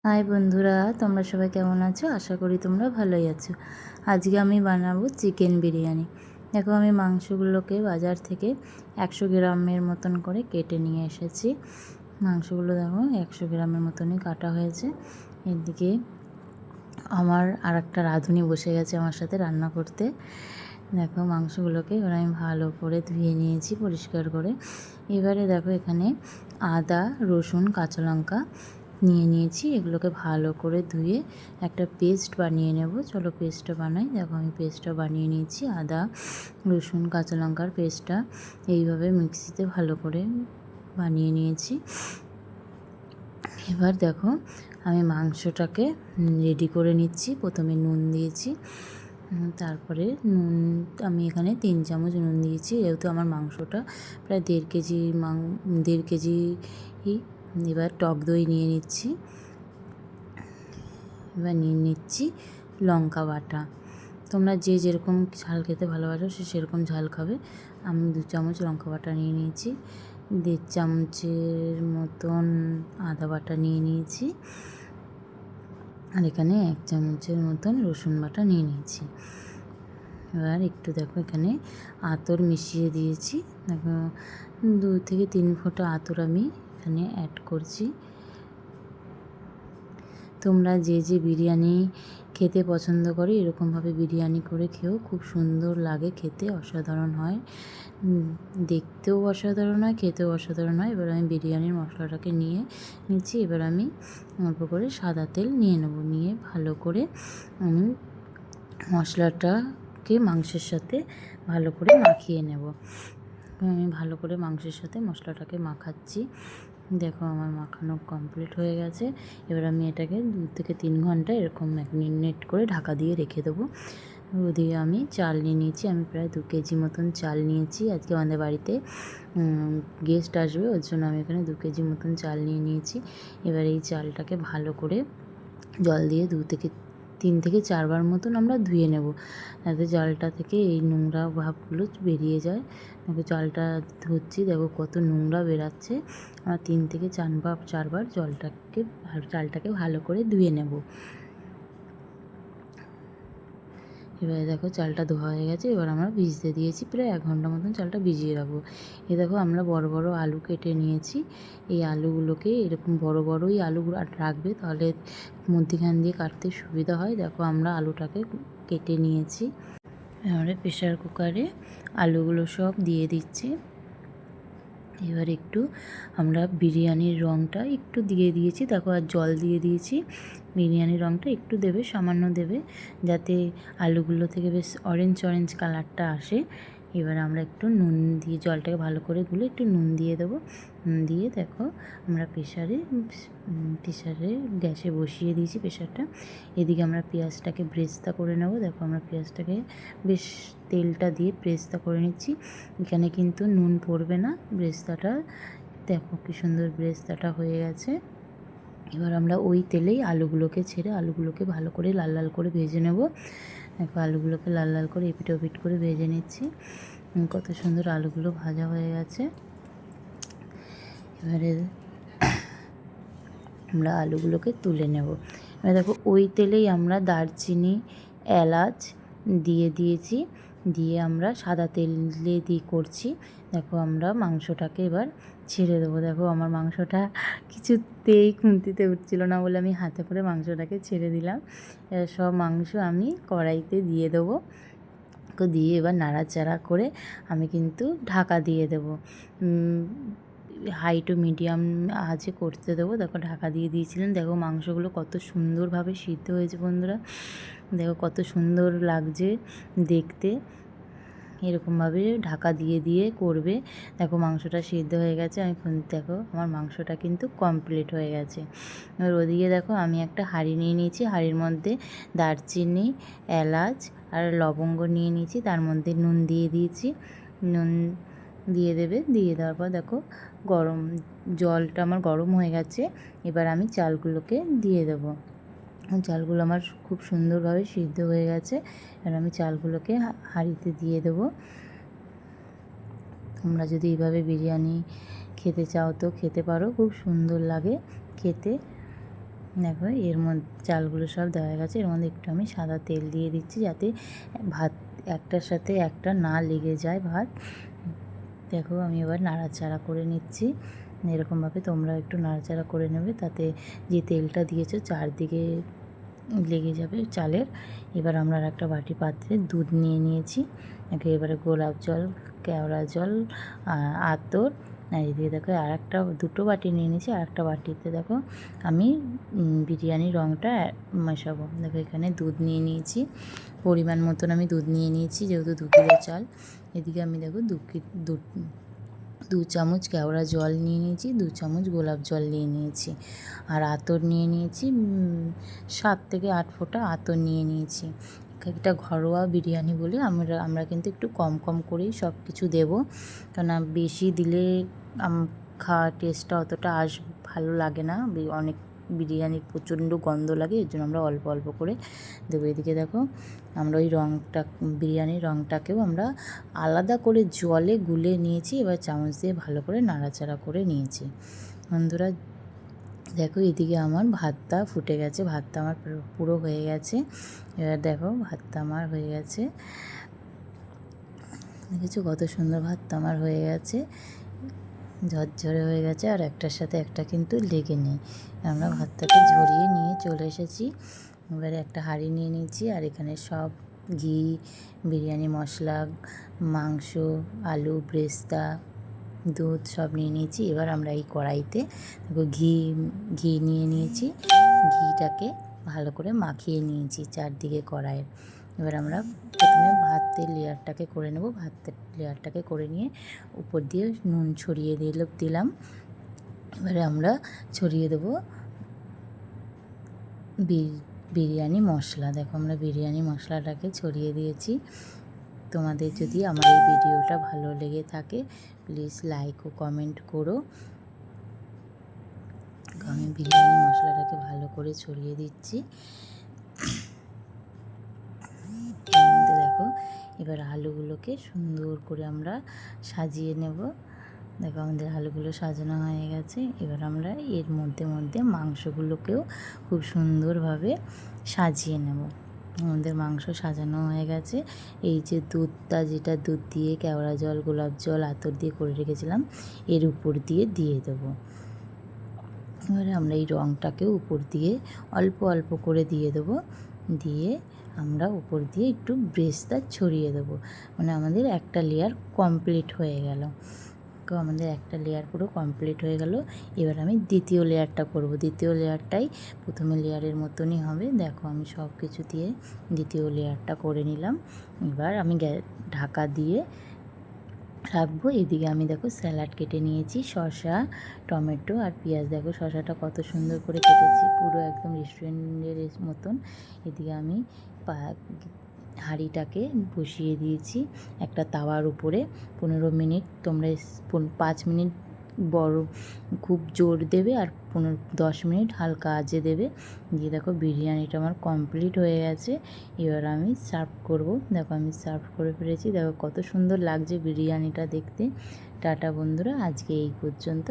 High বন্ধুরা, তোমরা সবাই কেমন আছো? আশা করি তোমরা ভালোই আছো। আজকে আমি বানাবো চিকেন বিরিয়ানি। দেখো, আমি মাংসগুলোকে বাজার থেকে 100 গ্রামের মতন করে কেটে নিয়ে এসেছি। মাংসগুলো দেখো 100 গ্রামের মতনই কাটা হয়েছে। এদিকে আমার আর একটা রাঁধুনি বসে গেছে আমার সাথে রান্না করতে। দেখো, মাংসগুলোকে এবার আমি ভালো করে ধুয়ে নিয়েছি পরিষ্কার করে। এবারে দেখো, এখানে আদা, রসুন, কাঁচা লঙ্কা নিয়েছি। এগুলোকে ভালো করে ধুয়ে একটা পেস্ট বানিয়ে নেব। চলো পেস্টটা বানাই। দেখো, আমি পেস্টটা বানিয়ে নিয়েছি। আদা, রসুন, কাঁচা লঙ্কার পেস্টটা এইভাবে মিক্সিতে ভালো করে বানিয়ে নিয়েছি। এবার দেখো, আমি মাংসটাকে রেডি করে নিচ্ছি। প্রথমে নুন দিয়েছি, তারপরে নুন আমি এখানে 3 চামচ নুন দিয়েছি। যেহেতু আমার মাংসটা প্রায় 1.5 কেজি। এবার টক দই নিয়ে নিচ্ছি। এবার নিয়ে নিচ্ছি লঙ্কা বাটা। তোমরা যে যেরকম ঝাল খেতে ভালোবাসো সে সেরকম ঝাল খাবে। আমি 2 চামচ লঙ্কা বাটা নিয়ে নিয়েছি। 1.5 চামচের মতন আদা বাটা নিয়ে নিয়েছি। আর এখানে 1 চামচের মতন রসুন বাটা নিয়ে নিয়েছি। এবার একটু দেখো, এখানে আতর মিশিয়ে দিয়েছি। দেখো, 2 থেকে 3 ফোঁটা আতর আমি এখানে অ্যাড করছি। তোমরা যে যে বিরিয়ানি খেতে পছন্দ করো এরকমভাবে বিরিয়ানি করে খেও, খুব সুন্দর লাগে খেতে, অসাধারণ হয়। দেখতেও অসাধারণ হয়, খেতেও অসাধারণ হয়। এবার আমি বিরিয়ানির মশলাটাকে নিয়ে নিচ্ছি। এবার আমি অল্প করে সাদা তেল নিয়ে নেব। নিয়ে ভালো করে আমি মশলাটাকে মাংসের সাথে ভালো করে মাখিয়ে নেব। আমি ভালো করে মাংসের সাথে মশলাটাকে মাখাচ্ছি। দেখো, আমার মাখানো কমপ্লিট হয়ে গেছে। এবার আমি এটাকে 2 থেকে 3 ঘন্টা এরকম ম্যারিনেট করে ঢাকা দিয়ে রেখে দেবো। ওদিকে আমি চাল নিয়ে নিয়েছি। আমি প্রায় 2 কেজি মতন চাল নিয়েছি। আজকে আমাদের বাড়িতে গেস্ট আসবে, ওর জন্য আমি এখানে 2 কেজি মতন চাল নিয়ে নিয়েছি। এবার এই চালটাকে ভালো করে জল দিয়ে 3 থেকে 4 বার মতন আমরা ধুয়ে নেব, যাতে চালটা থেকে এই নোংরা ভাবগুলো বেরিয়ে যায়। দেখো, চালটা ধুচ্ছি, দেখো কত নোংরা বেরাচ্ছে। আমরা 3 থেকে 4 বার চালটাকে ভালো করে ধুয়ে নেব। এবারে দেখো, চালটা ধোয়া হয়ে গেছে। এবার আমরা ভিজতে দিয়েছি, প্রায় 1 ঘন্টা মতন চালটা ভিজিয়ে রাখবো। দেখো, আমরা বড় বড় আলু কেটে নিয়েছি। এই আলুগুলোকে এরকম বড় বড়ই আলুগুলো রাখবে, তাহলে মধ্যিখান দিয়ে কাটতে সুবিধা হয়। দেখো, আমরা আলুটাকে কেটে নিয়েছি। এবারে প্রেশার কুকারে আলুগুলো সব দিয়ে দিচ্ছি। এবার একটু আমরা বিরিয়ানির রঙটা একটু দিয়ে দিয়েছি। দেখো, আর জল দিয়ে দিয়েছি। বিরিয়ানির রঙটা একটু দেবে, সামান্য দেবে, যাতে আলুগুলো থেকে বেশ অরেঞ্জ অরেঞ্জ কালারটা আসে। এবার আমরা একটু নুন দিয়ে জলটাকে ভালো করে গুলে একটু নুন দিয়ে দেবো। দিয়ে দেখো, আমরা প্রেশারে গ্যাসে বসিয়ে দিয়েছি প্রেশারটা। এদিকে আমরা পেঁয়াজটাকে ব্রেস্তা করে নেব। দেখো, আমরা পেঁয়াজটাকে বেশ তেলটা দিয়ে ব্রেস্তা করে নিচ্ছি। এখানে কিন্তু নুন পড়বে না ব্রেস্তাটা। দেখো, কি সুন্দর ব্রেস্তাটা হয়ে গেছে। এবার আমরা ওই তেলেই আলুগুলোকে ছেড়ে আলুগুলোকে ভালো করে লাল লাল করে ভেজে নেব। দেখো, আলুগুলোকে লাল লাল করে এপিট ওপিট করে ভেজে নিচ্ছি। কত সুন্দর আলুগুলো ভাজা হয়ে গেছে। এবারে আমরা আলুগুলোকে তুলে নেব। এবার দেখো, ওই তেলেই আমরা দারচিনি, এলাচ দিয়ে দিয়েছি। দিয়ে আমরা সাদা তেলে দিয়ে করছি। দেখো, আমরা মাংসটাকে এবার ছেড়ে দেবো। দেখো, আমার মাংসটা কিছুতেই খুন্তিতে উঠছিল না বলে আমি হাতে করে মাংসটাকে ছেড়ে দিলাম। এবার সব মাংস আমি কড়াইতে দিয়ে দেবো। দিয়ে এবার নাড়াচাড়া করে আমি কিন্তু ঢাকা দিয়ে দেবো। হাই টু মিডিয়াম আঁচে করতে দেবো। দেখো, ঢাকা দিয়ে দিয়েছিলেন। দেখো, মাংসগুলো কত সুন্দরভাবে সিদ্ধ হয়েছে বন্ধুরা। দেখো, কত সুন্দর লাগছে দেখতে। এরকমভাবে ঢাকা দিয়ে দিয়ে করবে। দেখো, মাংসটা সিদ্ধ হয়ে গেছে। দেখো, আমার মাংসটা কিন্তু কমপ্লিট হয়ে গেছে। এবার ওদিকে দেখো, আমি একটা হাঁড়ি নিয়ে নিয়েছি। হাঁড়ির মধ্যে দারচিনি, এলাচ আর লবঙ্গ নিয়ে নিয়েছি। তার মধ্যে নুন দিয়ে দিয়েছি। নুন দিয়ে দেবে। দিয়ে দেওয়ার পর দেখো, জলটা আমার গরম হয়ে গেছে। এবার আমি চালগুলোকে দিয়ে দেবো। চালগুলো আমার খুব সুন্দরভাবে সিদ্ধ হয়ে গেছে। এবার আমি চালগুলোকে হাঁড়িতে দিয়ে দেবো। তোমরা যদি এইভাবে বিরিয়ানি খেতে চাও তো খেতে পারো, খুব সুন্দর লাগে খেতে। দেখো এর মধ্যে চালগুলো সব দেওয়া গেছে, এর মধ্যে একটু আমি সাদা তেল দিয়ে দিচ্ছি যাতে ভাত একটার সাথে একটা না লেগে যায় ভাত। দেখো আমি এবার নাড়াচাড়া করে নিচ্ছি, এরকমভাবে তোমরা একটু নাড়াচাড়া করে নেবে, তাতে যে তেলটা দিয়েছো চারদিকে লেগে যাবে চালের। এবার আমরা আর একটা বাটি পাত্রে দুধ নিয়ে নিয়েছি, এবারে গোলাপ জল, কেওড়া জল, আতর, আর এদিকে দেখো আর একটা দুটো বাটি নিয়ে নিয়েছি, আর একটা বাটিতে দেখো আমি বিরিয়ানির রঙটা মেশাবো। দেখো এখানে দুধ নিয়ে নিয়েছি, পরিমাণ মতন আমি দুধ নিয়ে নিয়েছি যেহেতু 2 কিলো চাল। এদিকে আমি দেখো 2 চামচ কেওড়া জল নিয়ে নিয়েছি, 2 চামচ গোলাপ জল নিয়ে নিয়েছি, আর আতর নিয়ে নিয়েছি 7 থেকে 8 ফোঁটা আতর নিয়ে নিয়েছি। এটা ঘরোয়া বিরিয়ানি বলে আমরা কিন্তু একটু কম কম করেই সব কিছু দেবো, কেননা বেশি দিলে খাওয়ার টেস্টটা অতটা ভালো লাগে না, অনেক বিরিয়ানির প্রচণ্ড গন্ধ লাগে, এর জন্য আমরা অল্প অল্প করে দেবো। এদিকে দেখো আমরা ওই রঙটা, বিরিয়ানির রঙটাকেও আমরা আলাদা করে জলে গুলে নিয়েছি, এবার চামচ দিয়ে ভালো করে নাড়াচাড়া করে নিয়েছি। বন্ধুরা দেখো এদিকে আমার ভাতটা ফুটে গেছে, ভাতটা আমার পুরো হয়ে গেছে। এবার দেখো ভাতটা আমার হয়ে গেছে, দেখেছো কত সুন্দর ভাতটা আমার হয়ে গেছে, ঝরঝরে হয়ে গেছে, আর একটার সাথে একটা কিন্তু লেগে নেই। আমরা ভাতটাকে ঝরিয়ে নিয়ে চলে এসেছি, এবারে একটা হাঁড়ি নিয়ে নিয়েছি, আর এখানে সব ঘি, বিরিয়ানি মশলা, মাংস, আলু, ব্রেস্তা, দুধ সব নিয়ে নিয়েছি। এবার আমরা এই কড়াইতে ঘি নিয়ে নিয়েছি, ঘিটাকে ভালো করে মাখিয়ে নিয়েছি চারদিকে কড়াইয়ের। এবার আমরা প্রথমে ভাতের লেয়ারটাকে করে নেব, ভাতের লেয়ারটাকে করে নিয়ে উপর দিয়ে নুন ছড়িয়ে দিলাম। এবারে আমরা ছড়িয়ে দেবো বিরিয়ানি মশলা। দেখো আমরা বিরিয়ানি মশলাটাকে ছড়িয়ে দিয়েছি। তোমাদের যদি আমার এই ভিডিওটা ভালো লেগে থাকে প্লিজ লাইক ও কমেন্ট করো। আমি বিরিয়ানি মশলাটাকে ভালো করে ছড়িয়ে দিচ্ছি। দেখো এবার আলুগুলোকে সুন্দর করে আমরা সাজিয়ে নেব। দেখো আমাদের আলুগুলো সাজানো হয়ে গেছে, এবার আমরা এর মধ্যে মধ্যে মাংসগুলোকেও খুব সুন্দরভাবে সাজিয়ে নেব। আমাদের মাংস সাজানো হয়ে গেছে, এই যে যেটা দুধ দিয়ে কেওড়া জল, গোলাপ জল, আতর দিয়ে করে রেখেছিলাম এর উপর দিয়ে দেবো। এবারে আমরা এই রঙটাকেও উপর দিয়ে অল্প অল্প করে দিয়ে দেবো, দিয়ে আমরা উপর দিয়ে একটু ব্রেস্তা ছড়িয়ে দেবো, মানে আমাদের একটা লেয়ার কমপ্লিট হয়ে গেল। তো আমাদের একটা লেয়ার পুরো কমপ্লিট হয়ে গেল। এবার আমি দ্বিতীয় লেয়ারটা করব, দ্বিতীয় লেয়ারটাই প্রথমে লেয়ারের মতনই হবে। দেখো আমি সব কিছু দিয়ে দ্বিতীয় লেয়ারটা করে নিলাম। এবার আমি ঢাকা দিয়ে রাখবো। এদিকে আমি দেখো স্যালাড কেটে নিয়েছি, শসা, টমেটো আর পেঁয়াজ। দেখো শসাটা কত সুন্দর করে কেটেছি, পুরো একদম রেস্টুরেন্টের মতন। এদিকে আমি হাঁড়িটাকে বসিয়ে দিয়েছি একটা তাওয়ার উপরে। 15 মিনিট, তোমরা 5 মিনিট বড় খুব জোর দেবে, আর 10 মিনিট হালকা আঁচে দেবে। দিয়ে দেখো বিরিয়ানিটা আমার কমপ্লিট হয়ে গেছে। এবার আমি সার্ভ করব। দেখো আমি সার্ভ করে ফেলেছি, দেখো কত সুন্দর লাগছে বিরিয়ানিটা দেখতে। টাটা বন্ধুরা, আজকে এই পর্যন্ত।